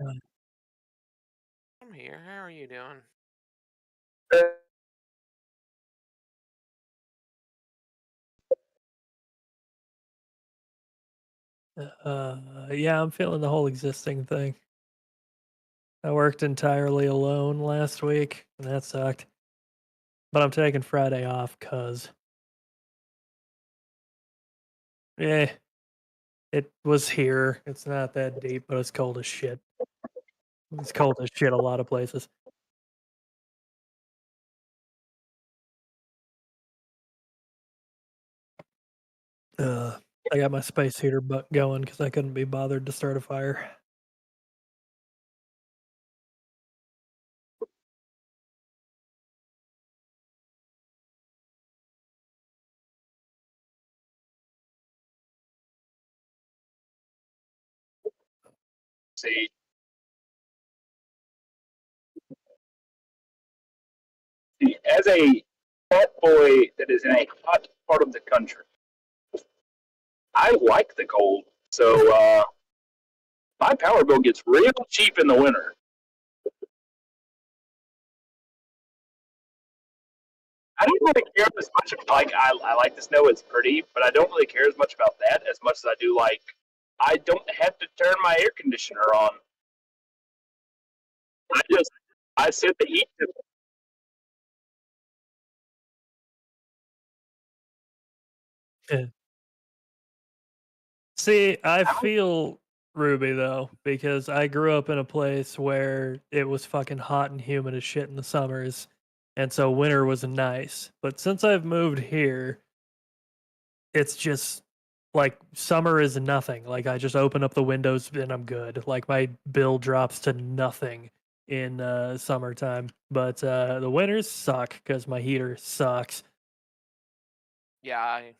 Uh, I'm here. How are you doing? yeah, I'm feeling the whole existing thing. I worked entirely alone last week, and that sucked. But I'm taking Friday off because, eh, it was here. It's not that deep, but it's cold as shit. It's cold as shit a lot of places. Uh, I got my space heater but going because I couldn't be bothered to start a fire. See, as a hot boy that is in a hot part of the country, I like the cold. So my power bill gets real cheap in the winter. I don't really care as much like I like the snow; it's pretty, but I don't really care as much about that as much as I do like I don't have to turn my air conditioner on. I I set the heat to Yeah. See, I feel Ruby though, because I grew up in a place where it was fucking hot and humid as shit in the summers, and so winter was nice. But since I've moved here, it's just like summer is nothing. Like I just open up the windows and I'm good. Like my bill drops to nothing in summertime. But the winters suck because my heater sucks. Yeah, I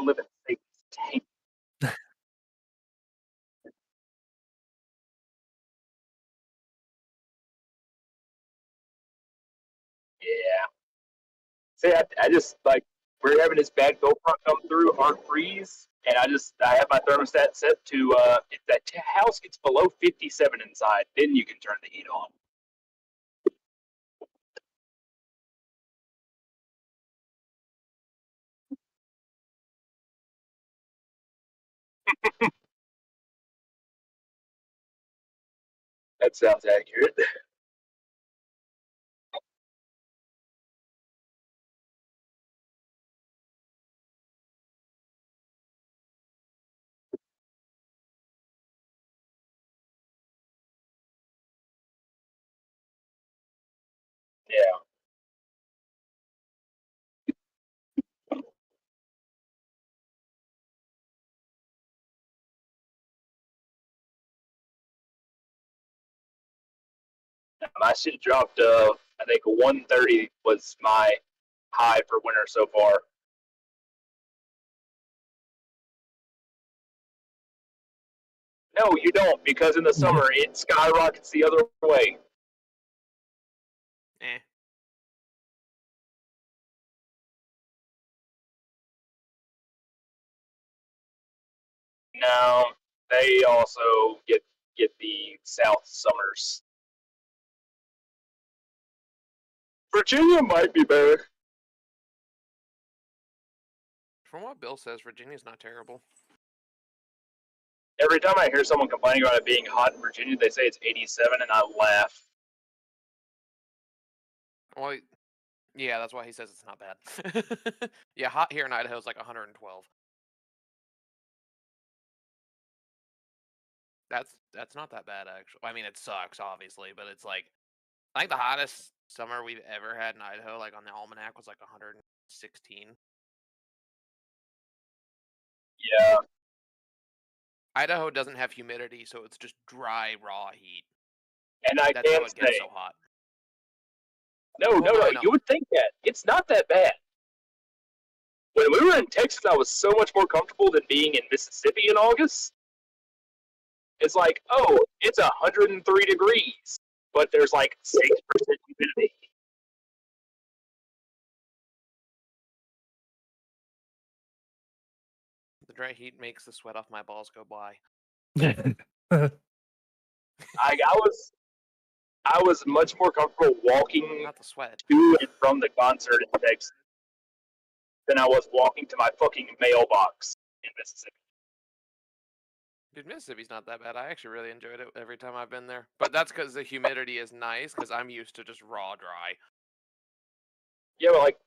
live in state. Yeah. See, I just like we're having this bad cold front come through, hard freeze, and I have my thermostat set to if that house gets below 57 inside, then you can turn the heat on. That sounds accurate. Yeah. My shit dropped. I think 130 was my high for winter so far. No, you don't, because in the summer it skyrockets the other way. eh. No, they also get the South summers. Virginia might be better. From what Bill says, Virginia's not terrible. Every time I hear someone complaining about it being hot in Virginia, they say it's 87, and I laugh. Well, yeah, that's why he says it's not bad. Yeah, hot here in Idaho is like 112. That's not that bad actually. I mean, it sucks obviously, but it's like I think the hottest summer we've ever had in Idaho, like on the almanac, was like 116. Yeah, Idaho doesn't have humidity, so it's just dry, raw heat. and I That's can how it gets say so hot. No, no, no, no. I know. You would think that. It's not that bad. When we were in Texas, I was so much more comfortable than being in Mississippi in August. It's like, oh, it's 103 degrees, but there's like 6% humidity. The dry heat makes the sweat off my balls go by. I was much more comfortable walking Not the sweat. to and from the concert in Texas than I was walking to my fucking mailbox in Mississippi. Dude, Mississippi's not that bad. I actually really enjoyed it every time I've been there. But that's because the humidity is nice, because I'm used to just raw dry. Yeah, but like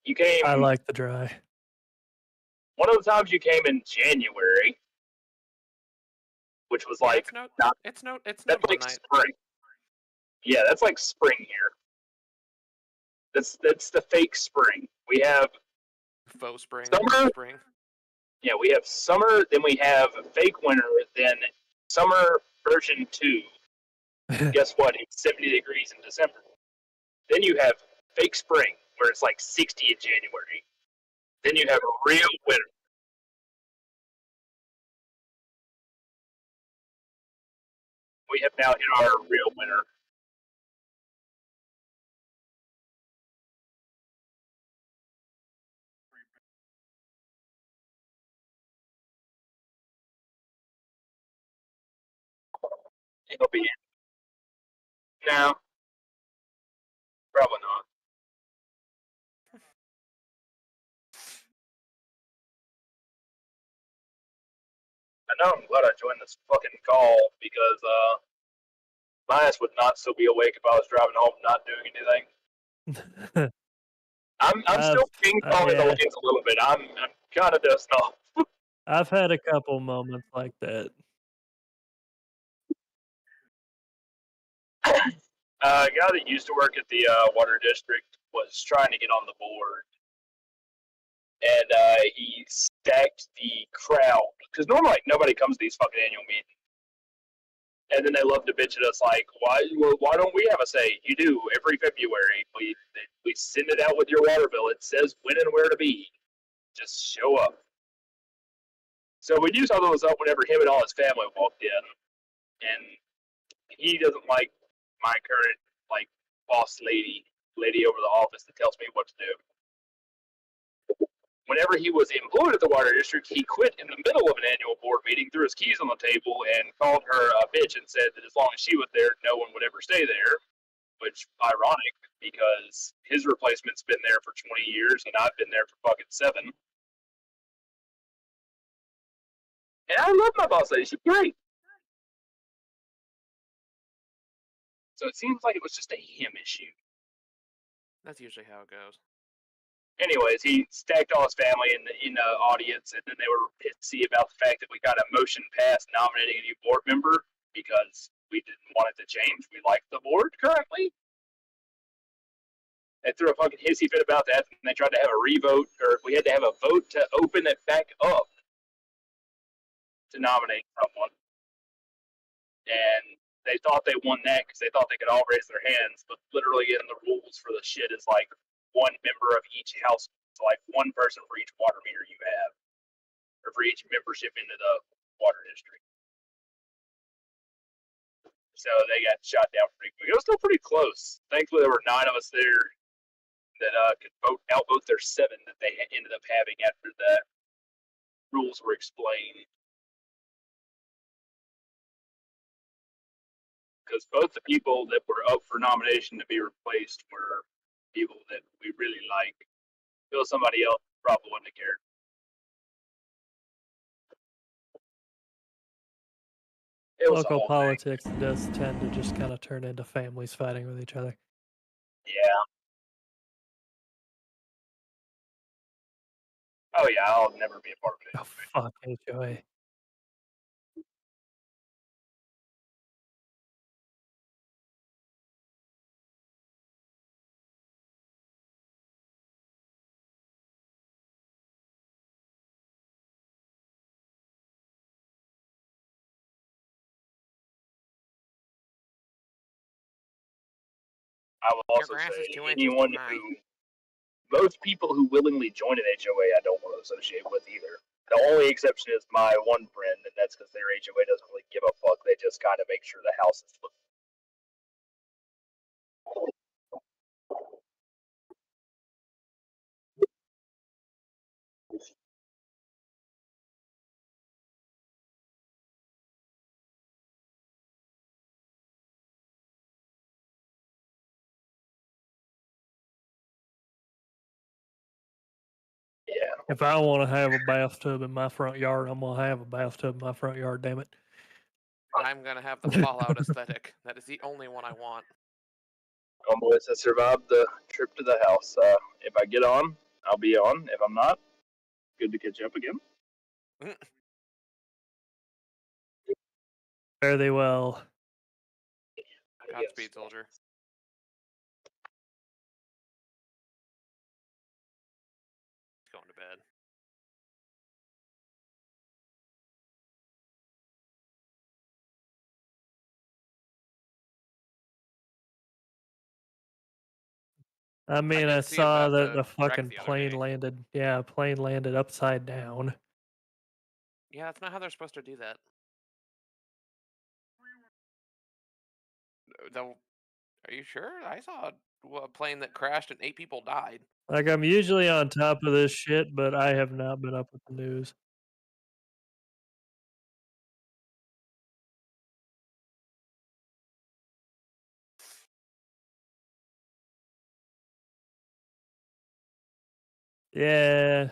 you came. I like the dry. One of the times you came in January, which was Yeah, like it's snowed that's one like night. spring. Yeah, that's like spring here. That's the fake spring. We have Faux spring. summer. Spring. Yeah, we have summer, then we have fake winter, then summer version 2. Guess what? It's 70 degrees in December. Then you have fake spring, where it's like 60 in January. Then you have real winter. We have now hit our real winter. It'll be no, probably not. I know I'm glad I joined this fucking call because my ass would not still be awake if I was driving home not doing anything. I'm still ping ponging the Yeah, lanes a little bit. I'm kind of dust off. I've had a couple moments like that. A guy that used to work at the water district was trying to get on the board, and he stacked the crowd because normally like, nobody comes to these fucking annual meetings. And then they love to bitch at us like, why don't we have a say? You do every February. We send it out with your water bill. It says when and where to be. Just show up. So we do something was up whenever him and all his family walked in, and he doesn't like my current like boss lady over the office that tells me what to do. Whenever he was employed at the water district, he quit in the middle of an annual board meeting, threw his keys on the table, and called her a bitch and said that as long as she was there, no one would ever stay there. Which ironic because his replacement's been there for 20 years and I've been there for fucking 7. And I love my boss lady; she's great. So it seems like it was just a him issue. That's usually how it goes. Anyways, he stacked all his family in the audience, and then they were pissy about the fact that we got a motion passed nominating a new board member because we didn't want it to change. We like the board currently. They threw a fucking hissy fit about that, and they tried to have a revote, or we had to have a vote to open it back up to nominate someone. And they thought they won that because they thought they could all raise their hands, but literally in the rules for the shit is like one member of each house, so like one person for each water meter you have, or for each membership into the water district. So they got shot down pretty quick. It was still pretty close. Thankfully, there were 9 of us there that could outvote their 7 that they ended up having after the rules were explained. Because both the people that were up for nomination to be replaced were people that we really like. Feel somebody else probably wouldn't have cared. It was Local politics does tend to just kind of turn into families fighting with each other. Yeah. Oh yeah, I'll never be a part of it. Oh fuck, HOA. I will Your also grass is say 2 inches too anyone high. who, most people who willingly join an HOA, I don't want to associate with either. The only exception is my one friend, and that's because their HOA doesn't really give a fuck. They just kind of make sure the house is looked. Yeah. If I want to have a bathtub in my front yard, I'm gonna have a bathtub in my front yard. Damn it! I'm gonna have the Fallout aesthetic. That is the only one I want. Boys, I survived the trip to the house. If I get on, I'll be on. If I'm not, good to catch up again. Fare thee well. Godspeed, soldier. He's going to bed. I mean, I did see him saw about that to the wreck fucking the other plane day. landed. Yeah, plane landed upside down. Yeah, that's not how they're supposed to do that. Though, are you sure? I saw a plane that crashed and 8 people died. Like, I'm usually on top of this shit, but I have not been up with the news. Yeah,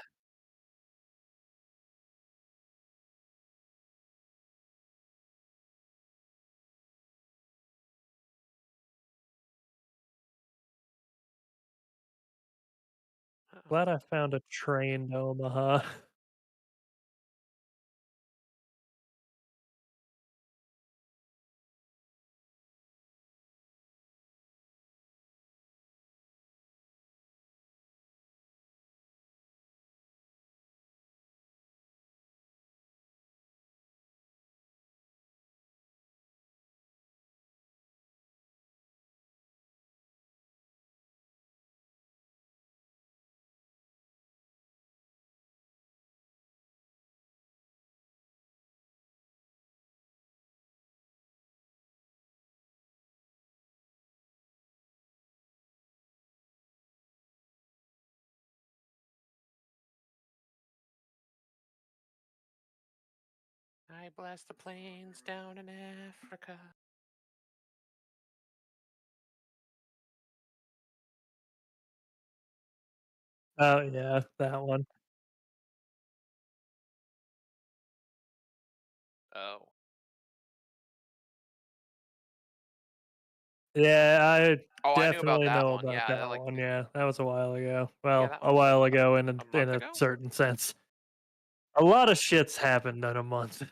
Uh-oh. glad I found a train to Omaha. I bless the plains down in Africa. Oh yeah, that one. Oh. Yeah, I Oh, I knew about definitely that know one. about Yeah, that like one. Yeah, that was a while ago. yeah, Well, that a one was while a, ago a in month a ago. certain sense. A lot of shit's happened in a month.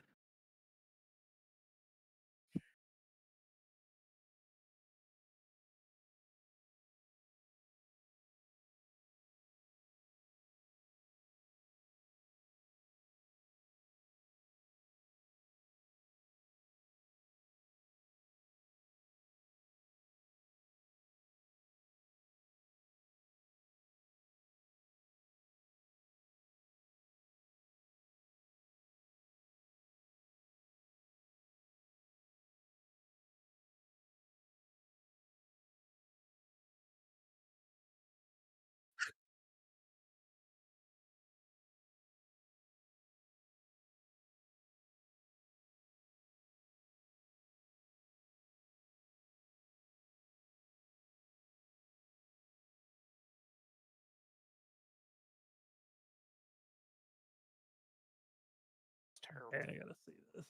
It's terrible. Okay, I gotta see this.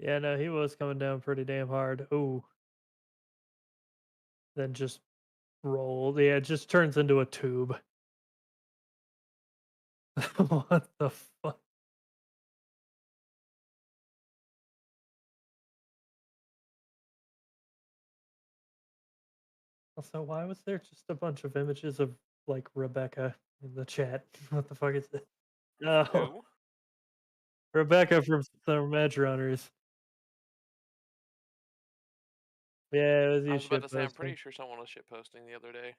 Yeah, no, he was coming down pretty damn hard. Ooh, then just rolled. Yeah, it just turns into a tube. What the fuck? Also, why was there just a bunch of images of like Rebecca in the chat? What the fuck is this? No, Who? Rebecca from Edge Runners. Yeah, it was I you was about shit to say, I'm posting. pretty sure someone was shit posting the other day.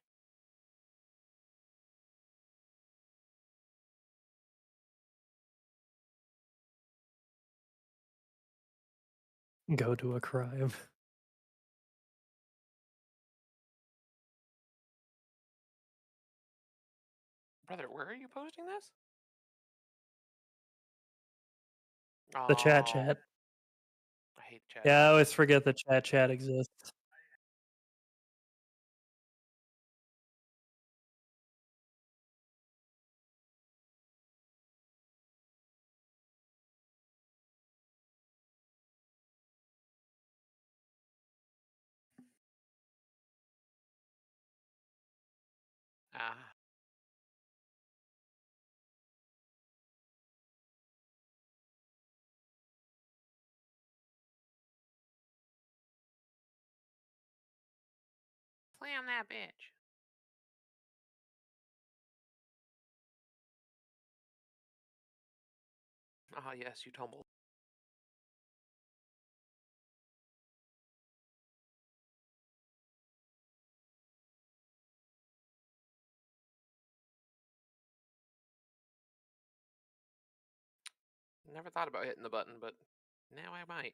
Go to a crime. Brother, where are you posting this? The chat Oh, chat. I hate chat Yeah, I chat. always forget the chat exists. Ah, slam that bitch. Ah, yes, you tumbled. Never thought about hitting the button, but now I might.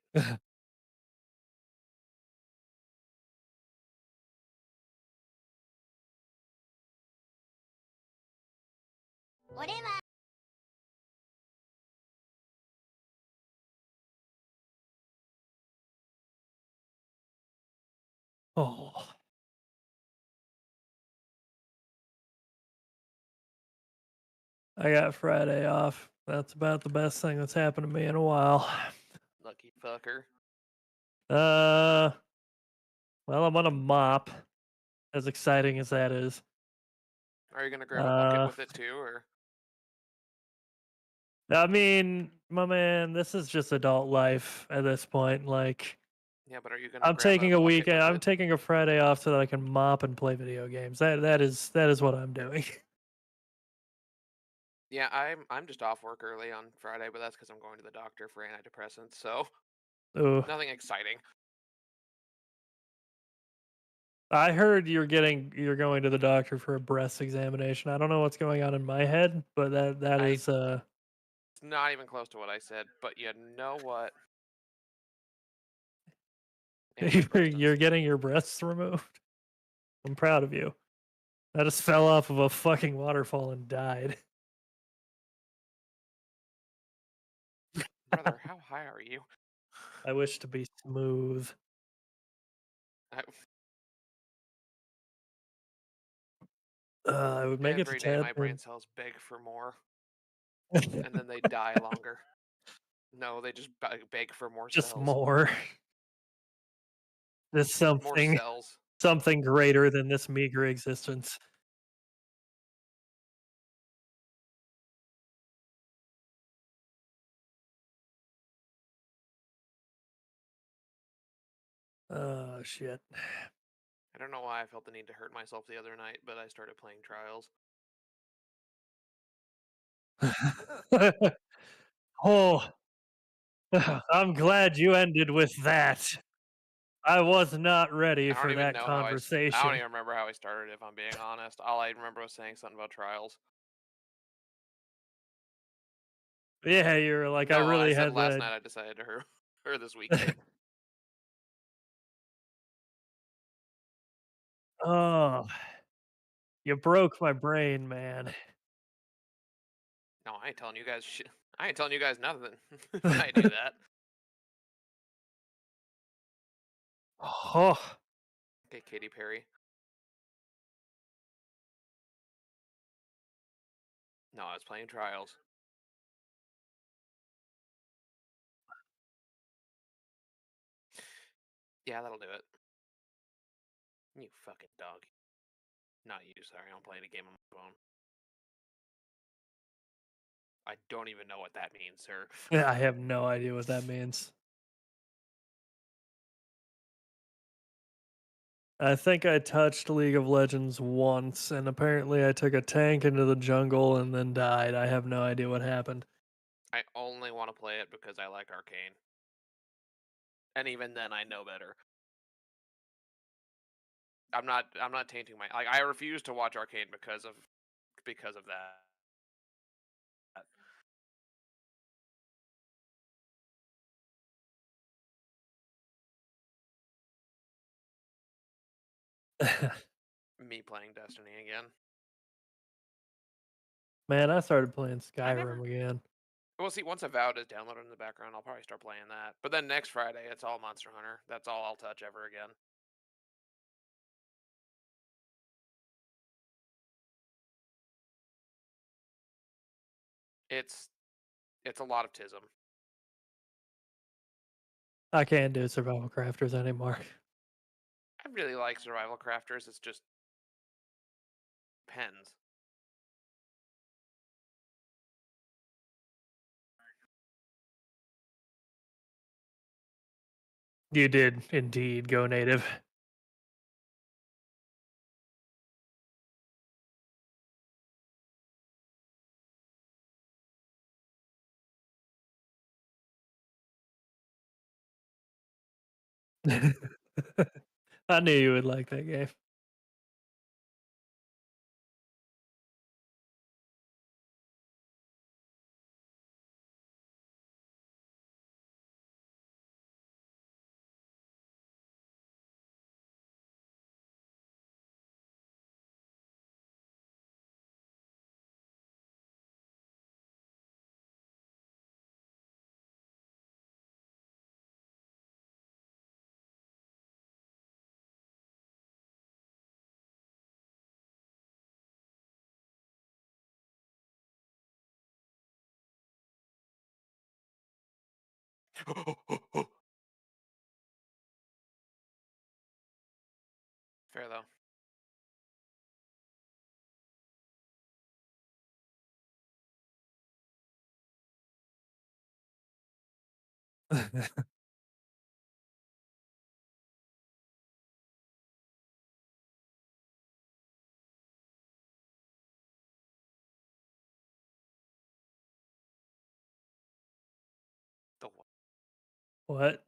Oh, I got Friday off. That's about the best thing that's happened to me in a while. Lucky fucker. Uh, well, I'm on a mop. As exciting as that is. Are you gonna grab a bucket Uh, with it too, or? I mean, my man, this is just adult life at this point. Like, Yeah, but are you gonna I'm grab a taking a bucket weekend. with I'm it? taking a Friday off so that I can mop and play video games. That is what I'm doing. Yeah, I'm just off work early on Friday, but that's because I'm going to the doctor for antidepressants, so Ooh, nothing exciting. I heard you're going to the doctor for a breast examination. I don't know what's going on in my head, but that I is It's not even close to what I said, but you know what? you're Antidepressants. getting your breasts removed. I'm proud of you. I just fell off of a fucking waterfall and died. Brother, how high are you? I wish to be smooth. I, I would make it to every day my 10. brain cells beg for more, and then they die longer. No, they just beg for more Just cells. more. There's More something cells. something greater than this meager existence. Oh shit. I don't know why I felt the need to hurt myself the other night, but I started playing Trials. Oh, I'm glad you ended with that. I was not ready I don't for even that know how I don't conversation. even remember how I started, if I'm being honest. All I remember was saying something about Trials. Yeah, you were like, I No, I really said had last the. night I decided to hurt her this weekend. Oh, you broke my brain, man. No, I ain't telling you guys shit. I ain't telling you guys nothing if I do that. Oh, Okay, Katy Perry. No, I was playing Trials. Yeah, that'll do it. You fucking dog. Not you, sorry. I don't play any game on my phone. I don't even know what that means, sir. I have no idea what that means. I think I touched League of Legends once, and apparently I took a tank into the jungle and then died. I have no idea what happened. I only want to play it because I like Arcane, and even then, I know better. I'm not tainting my like. I refuse to watch Arcane because of that. Me playing Destiny again. Man, I started playing I never. Skyrim again. Well, see, once Avowed is downloaded in the background, I'll probably start playing that. But then next Friday, it's all Monster Hunter. That's all I'll touch ever again. It's it's a lot of tism. I can't do survival crafters anymore. I really like survival crafters. It's just pens. You did indeed go native. I knew you would like that game. Fair though. The What?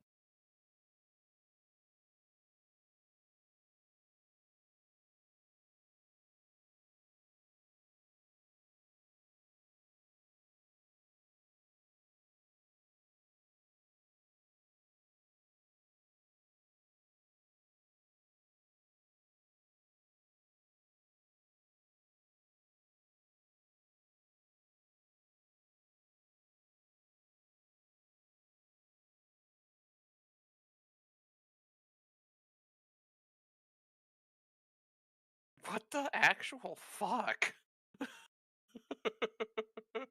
what the actual fuck?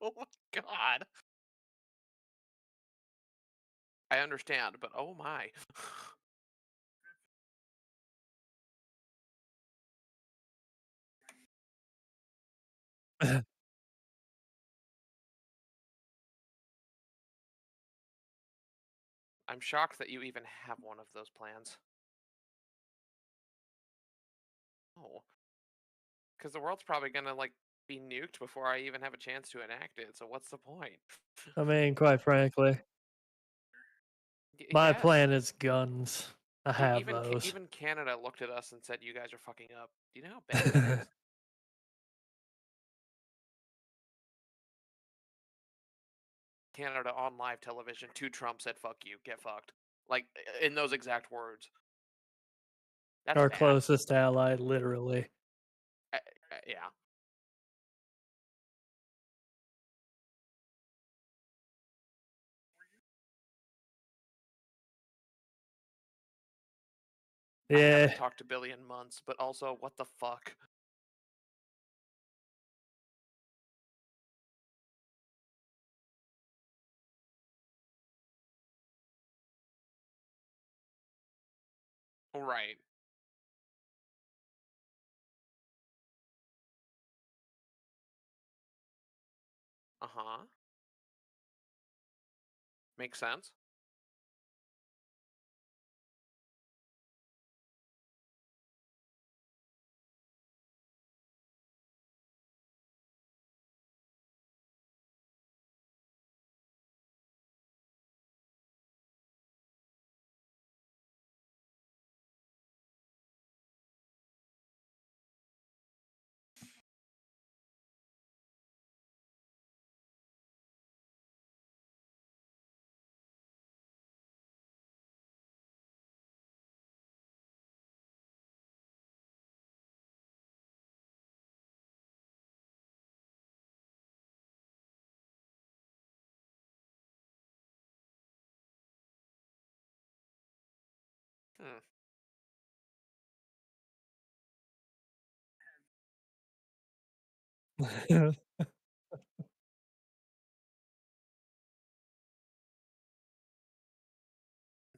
Oh my god. I understand, but oh my. I'm shocked that you even have one of those plans. Oh, because the world's probably gonna like be nuked before I even have a chance to enact it. So what's the point? I mean, quite frankly, my Yes. plan is guns. I have those. Even Canada looked at us and said, "You guys are fucking up." Do you know how bad that is? Canada on live television to Trump said, "Fuck you, get fucked." Like in those exact words. That's Our bad. closest ally, literally. Yeah. I haven't Yeah, talked to Billy in months, but also, what the fuck? Right. Uh huh. Makes sense. Hmm.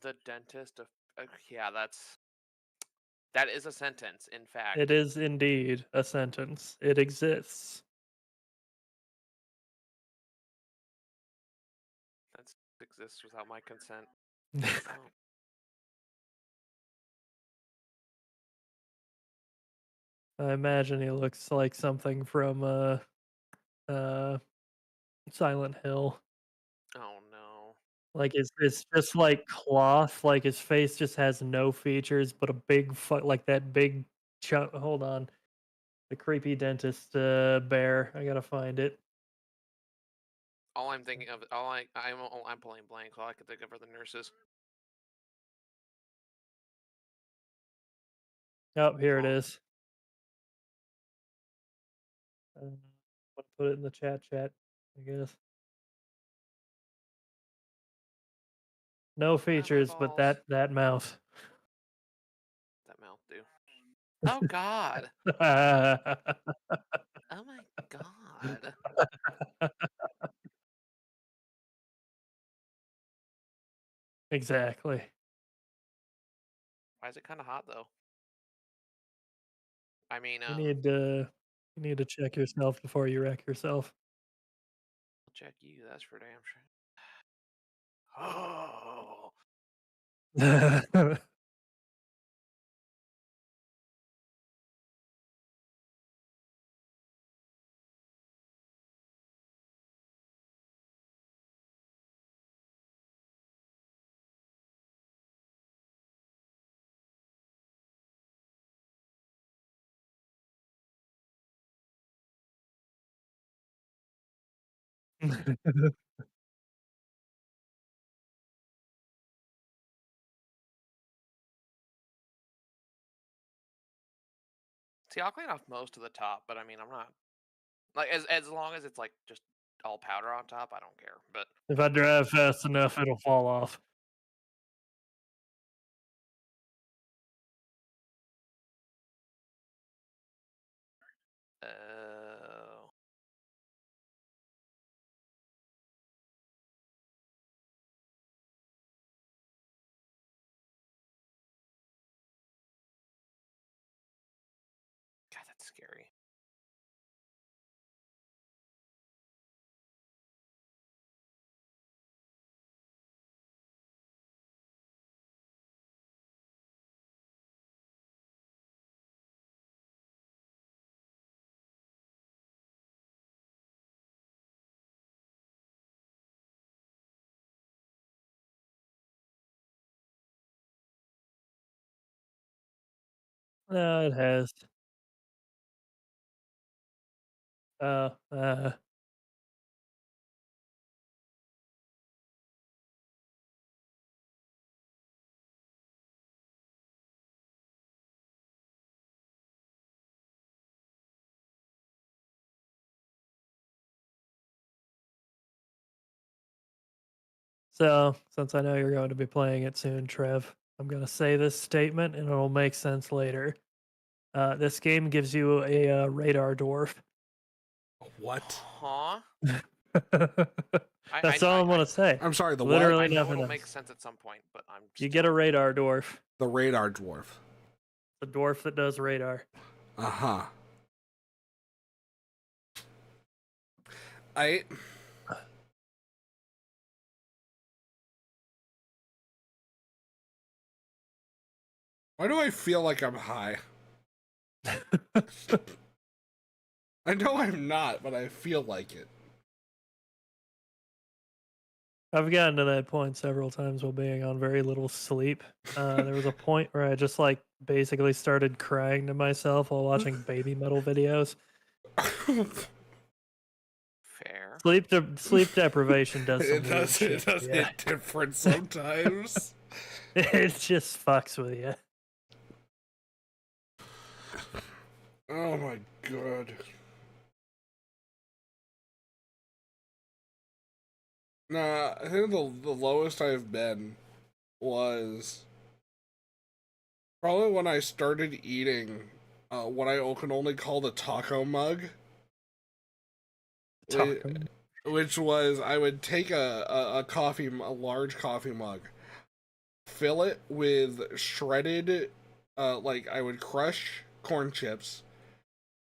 The dentist of yeah, that is a sentence, in It fact. is indeed a sentence. It exists. That exists without my consent. Oh. I imagine he looks like something from uh Silent Hill. Oh no. Like it's just like cloth, like his face just has no features but a big like that big chunk. Hold on. The creepy dentist bear. I gotta find it. All I'm thinking of, I'm pulling blank. All I can think of are the nurses. Oh, here it Huh. is. Put it in the chat, I guess. No My features, but balls. that mouth. That mouth do. Oh God. Oh my God. Exactly. Why is it kind of hot though? I mean, You need to check yourself before you wreck yourself. I'll check you. That's for damn sure. Oh. See, I'll clean off most of the top, but I mean, I'm not like as long as it's like just all powder on top, I don't care. But If I drive fast enough, it'll fall off. oh, God, that's scary. No, it has. Oh, so since I know you're going to be playing it soon, Trev, I'm gonna say this statement and it'll make sense later. This game gives you a radar dwarf. What? Huh? That's all I'm gonna say. I'm sorry, the what? Literally I know nothing it'll make else. sense at some point, but I'm You still. get a radar dwarf. The radar dwarf. The dwarf that does radar. Uh-huh. I Why do I feel like I'm high? I know I'm not, but I feel like it. I've gotten to that point several times while being on very little sleep. There was a point where I just like basically started crying to myself while watching baby metal videos. Fair. Sleep deprivation does some It weird does shit. it does Yeah, hit different sometimes. it just fucks with you. Oh my god. Nah, I think the lowest I've been was Probably when I started eating what I can only call the taco mug. Taco. Which was, I would take a large coffee mug, fill it with shredded, like I would crush corn chips,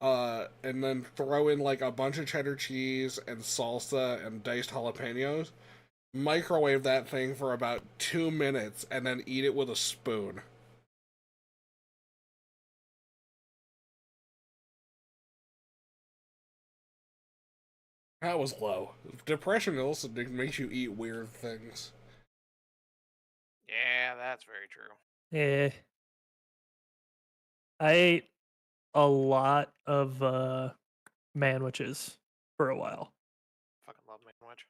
and then throw in like a bunch of cheddar cheese and salsa and diced jalapenos, microwave that thing for about 2 minutes, and then eat it with a spoon. That was low. Depression also makes you eat weird things. Yeah, that's very true. Yeah. I ate a lot of manwiches for a while. Fucking love McWitch.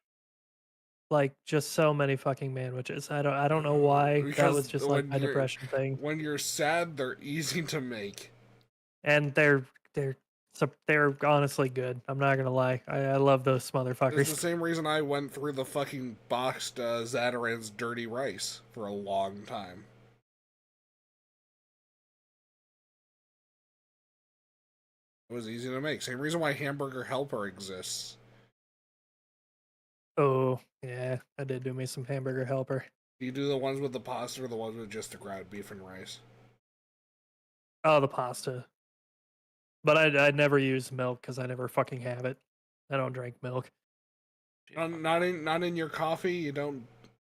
Like just so many fucking manwiches. I don't know why that Because was just like my depression thing. when you're sad, they're easy to make. And they're honestly good. I'm not gonna lie. I love those It's the motherfuckers. same reason I went through the fucking boxed Zataran's dirty rice for a long time. It was easy to make. Same reason why Hamburger Helper exists. Oh yeah, I did do me some hamburger helper. Do you do the ones with the pasta or the ones with just the ground beef and rice? Oh, the pasta. But I'd never use milk because I never fucking have it. I don't drink milk. Not in your coffee. You don't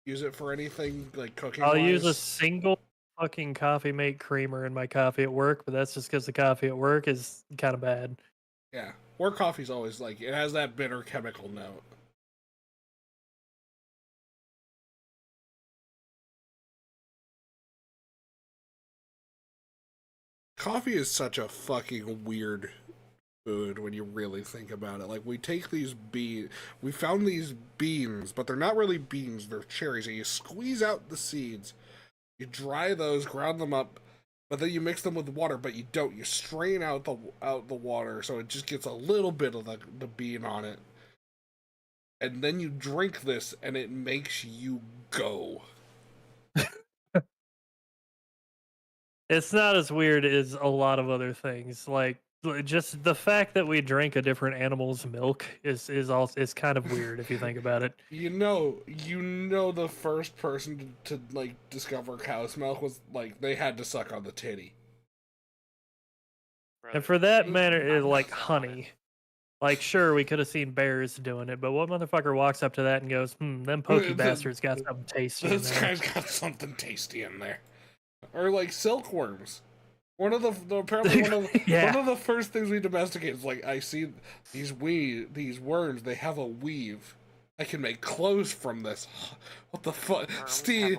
use it for anything like cooking. I'll use a single fucking coffee mate creamer in my coffee at work, but that's just because the coffee at work is kind of bad. Yeah, work coffee's always like, it has that bitter chemical note. Coffee is such a fucking weird food when you really think about it. Like, we take these we found these beans, but they're not really beans, they're cherries, and you squeeze out the seeds, you dry those, ground them up, but then you mix them with water, but you don't. You strain out the water, so it just gets a little bit of the bean on it. And then you drink this, and it makes you go. It's not as weird as a lot of other things. Like just the fact that we drink a different animal's milk is kind of weird if you think about it. You know the first person to like discover cow's milk was like, they had to suck on the titty. And for that matter, it's like honey. Like, sure, we could have seen bears doing it, but what motherfucker walks up to that and goes, them pokey bastards got something tasty in This there. guy's got something tasty in there. Or like silkworms. Apparently one of the first things we domesticate is like, I see these worms, they have a weave. I can make clothes from this. What the fuck, Steve?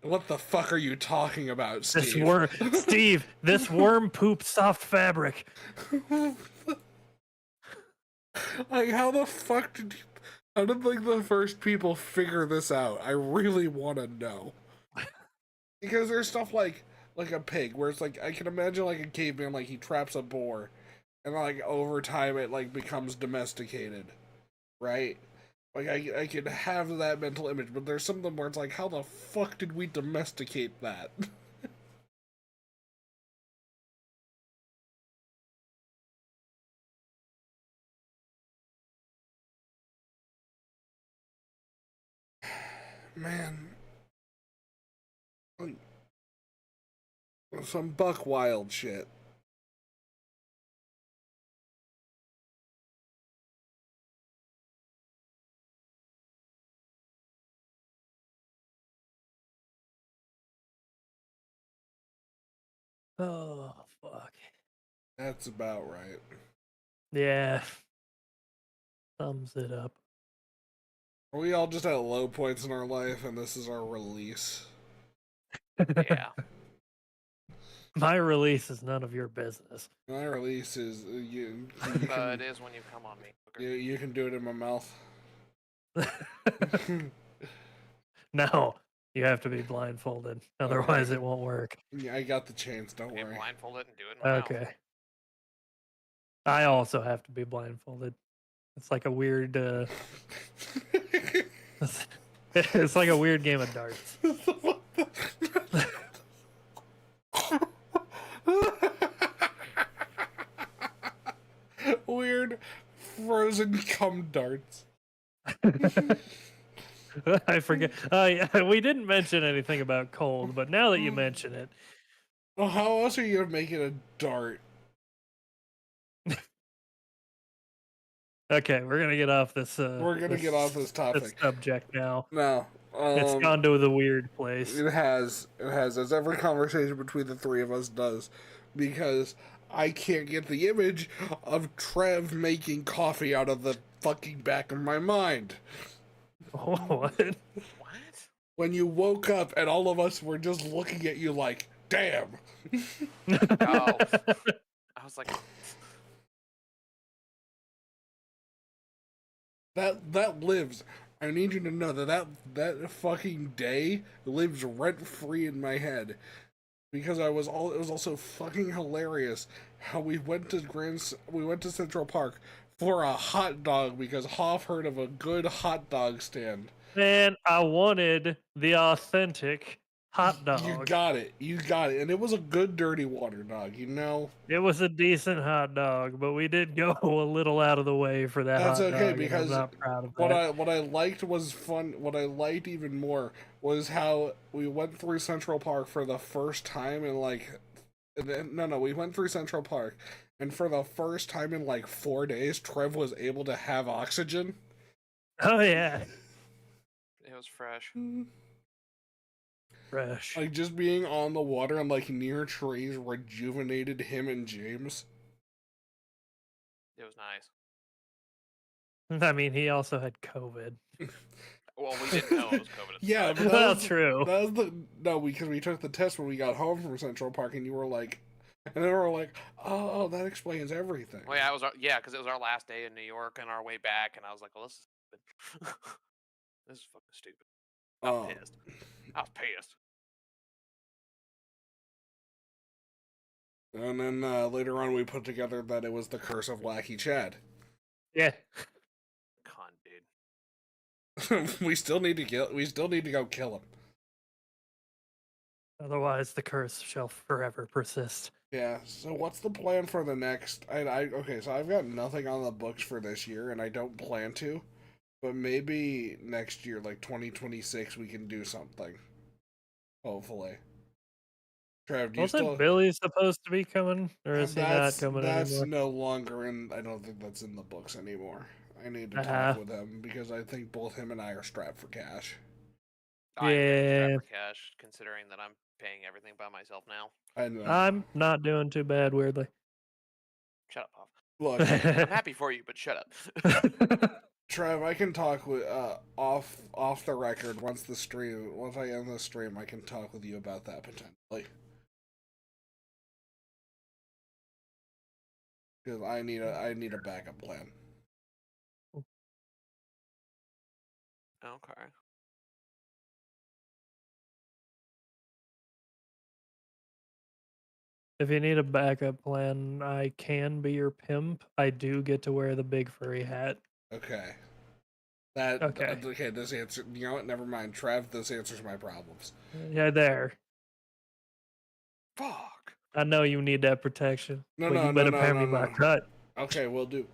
What the fuck are you talking about, Steve? This worm pooped soft fabric. Like, how the fuck how did like the first people figure this out? I really want to know. Because there's stuff like a pig, where it's like, I can imagine like a caveman, like he traps a boar, and like over time it like becomes domesticated, right? Like I could have that mental image, but there's some of them where it's like, how the fuck did we domesticate that? Man. Some buck wild shit. Oh, fuck. That's about right. Yeah. Thumbs it up. Are we all just at low points in our life, and this is our release? Yeah. My release is none of your business. My release is you It is when you come on me. you can do it in my mouth. No, you have to be blindfolded. Otherwise, it won't work. Yeah, I got the chance. Don't Get worry. blindfolded and do it in my mouth. Okay. I also have to be blindfolded. It's like a weird. It's like a weird game of darts. word frozen cum darts. I forget. Yeah, we didn't mention anything about cold, but now that you mention it, Well, how else are you gonna make it a dart? okay, we're gonna get off this. We're gonna get off this This topic. subject now. No. It's gone to the weird place. It has, as every conversation between the three of us does, because I can't get the image of Trev making coffee out of the fucking back of my mind. What? What? When you woke up and all of us were just looking at you like, damn. Oh. I was like, That lives. I need you to know that fucking day lives rent free in my head. Because it was also fucking hilarious how we went to Central Park for a hot dog because Hoff heard of a good hot dog stand. Man, I wanted the authentic hot dog. You got it, and it was a good dirty water dog. You know. It was a decent hot dog, but we did go a little out of the way for that That's hot okay dog. because I'm not proud of that. what I liked was fun. What I liked even more was how we went through Central Park for the first time in like, we went through Central Park, and for the first time in like 4 days, Trev was able to have oxygen. Oh yeah, it was fresh. fresh. Like just being on the water and like near trees rejuvenated him and James. It was nice. I mean, he also had COVID. Well, we didn't know it was COVID. Yeah, but Well, was, true. That was because we took the test when we got home from Central Park, and you were like, and then we were like, oh, that explains everything. Well, yeah, because it was our last day in New York and our way back, and I was like, well, this is stupid. This is fucking stupid. I'm pissed. I was pissed. And then later on, we put together that it was the curse of Wacky Chad. Yeah. Con, dude. We still need to go kill him. Otherwise, the curse shall forever persist. Yeah. So what's the plan for the next? Okay. So I've got nothing on the books for this year, and I don't plan to. But maybe next year, like 2026, we can do something. Hopefully. Trev, do you Wasn't still? Billy supposed to be coming, or is he not That's coming that's anymore? no longer in. I don't think that's in the books anymore. I need to talk with him because I think both him and I are strapped for cash. I'm very strapped Yeah. for cash, considering that I'm paying everything by myself now. I know. I'm not doing too bad, weirdly. Shut up, Hoff. Look, I'm happy for you, but shut up. Trev, I can talk with off the record once I end the stream. I can talk with you about that potentially. Because I need a backup plan. Okay. If you need a backup plan, I can be your pimp. I do get to wear the big furry hat. Okay. Okay. This answer. You know what? Never mind, Trev. This answers my problems. Yeah, there. Fuck. I know you need that protection. No, but no, you better no, pay no, me no, my no. cut. Okay, we'll do.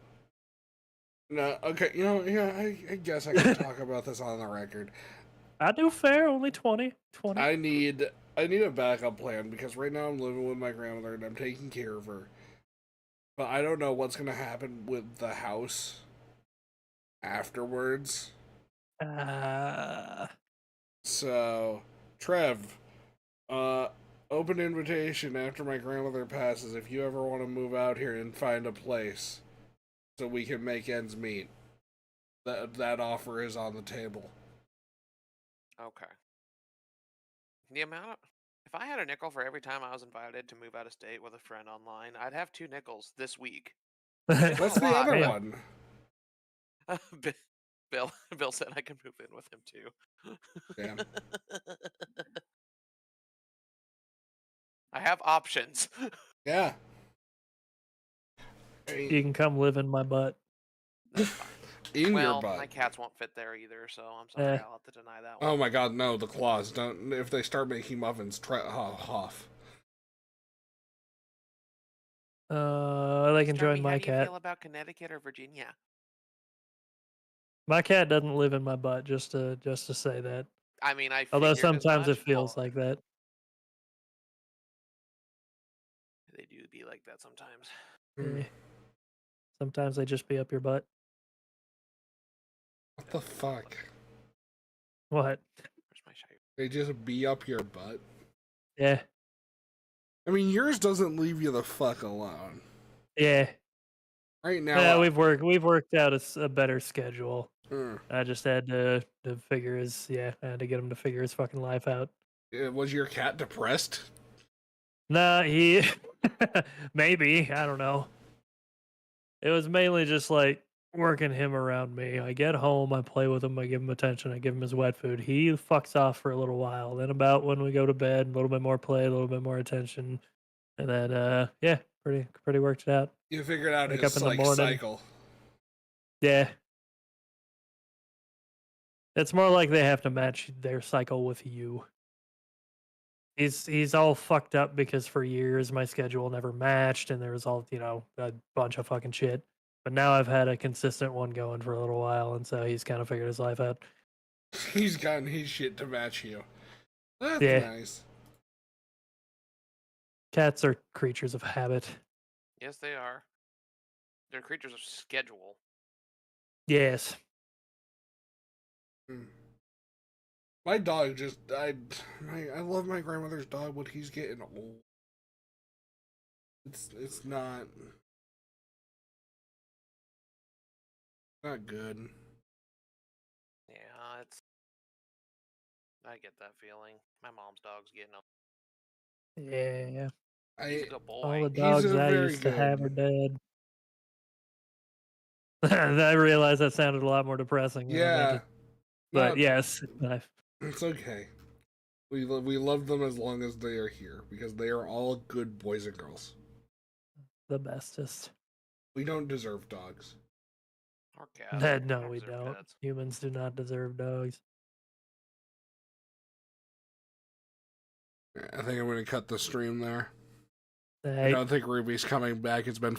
No, okay. You know, yeah. I guess I can talk about this on the record. I do fair, only 20. I need a backup plan because right now I'm living with my grandmother and I'm taking care of her. But I don't know what's gonna happen with the house afterwards. So, Trev, open invitation after my grandmother passes if you ever want to move out here and find a place so we can make ends meet. That offer is on the table. Okay. The amount of, if I had a nickel for every time I was invited to move out of state with a friend online, I'd have 2 nickels this week. What's the other Damn. one? Bill said I can move in with him too. Damn. I have options. Yeah. You can come live in my butt. That's fine. In Well, your butt. my cats won't fit there either, so I'm sorry. I'll have to deny that one. Oh my god, no, the claws. Don't. If they start making muffins, try off. They can join Stormy, my how do you cat. feel about Connecticut or Virginia? My cat doesn't live in my butt. Just to say that. I mean, I Although figured as sometimes it much. feels like that. They do be like that sometimes. Yeah. Sometimes they just be up your butt. What the fuck? What? Where's my shite? They just be up your butt? Yeah. I mean, yours doesn't leave you the fuck alone. Yeah. Right now, Yeah, we've worked out a better schedule. mm. I just had to figure I had to get him to figure his fucking life out. Was your cat depressed? Nah, he maybe, I don't know. It was mainly just like working him around me. I get home, I play with him, I give him attention, I give him his wet food. He fucks off for a little while. Then about when we go to bed, a little bit more play, a little bit more attention. And then yeah, pretty worked it out. You figured out Wake his up in the morning. cycle. Yeah. It's more like they have to match their cycle with you. He's all fucked up because for years my schedule never matched and there was all, a bunch of fucking shit. But now I've had a consistent one going for a little while, and so he's kind of figured his life out. He's gotten his shit to match you. That's Yeah. nice. Cats are creatures of habit. Yes, they are. They're creatures of schedule. Yes. My dog just died. I love my grandmother's dog, but he's getting old. It's not good. Yeah, I get that feeling. My mom's dog's getting up. Yeah. He's a good boy. All the He's dogs a I very used to have good- are dead. I realized that sounded a lot more depressing than I meant Yeah. it. But No, yes, it's okay. We love them as long as they are here because they are all good boys and girls. the bestest. We don't deserve dogs. Or cats. No, don't we deserve don't. cats. Humans do not deserve dogs. I think I'm going to cut the stream there. I Hey. don't think Ruby's coming back. It's been